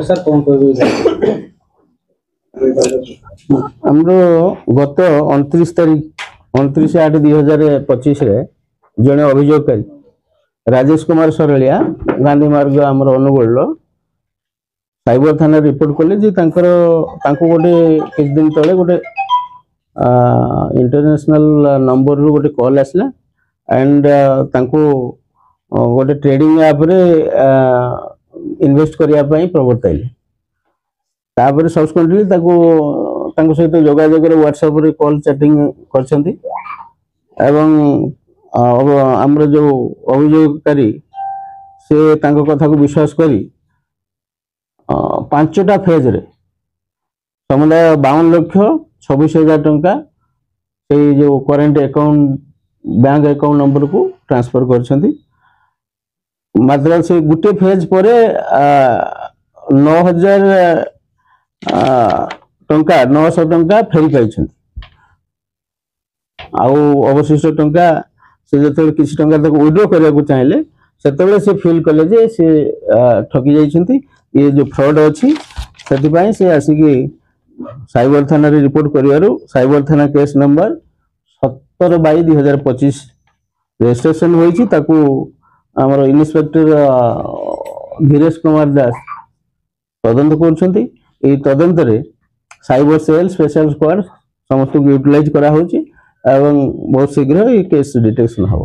Sir कौन हमरो गत 29 तारीख 29/8/2025 रे जने अभियोगकारी राजेश कुमार सरलिया गांधी मार्ग आमर अनुगुल साइबर थाना रिपोर्ट कले जे तांको गोटे किछ दिन तले गोटे इंटरनेशनल नंबर रू गोटे कॉल आसला एंड तांको गोटे ट्रेडिंग ऐप रे इन्वेस्ट करिया पई प्रवर्ताइले तापर सब्सिक्वेंटली ताको सहित जोगाजोग व्हाट्सएप रे कॉल चैटिंग करछंती एवं हमर जो अभियोगकारी से तांको कथा को विश्वास करी 5टा फेज रे समुदाय 52,26,000 टंका से जो current account bank account number को ट्रांसफर करछंती मात्र से गुटे फेज पर 9,000 टंका 900 टंका फेरी पाई अवशिष्ट टंका से जो किसी टंका विड्रॉ करने चाहिए से से फील कले जे से ठकी जाइछंती ये जो फ्रॉड अच्छी से आसिकी साइबर थाना रे रिपोर्ट करिवारु साइबर थाना केस नंबर 17/2025 रजिस्ट्रेशन होईची ताकू हमर इन्स्पेक्टर धीरेश कुमार दास तदंत करछंती ए तदंत रे साइबर सेल स्पेशल स्क्वाड समस्त को यूटिलाइज करा होची एवं बहुत शीघ्र ये केस डिटेक्शन हो।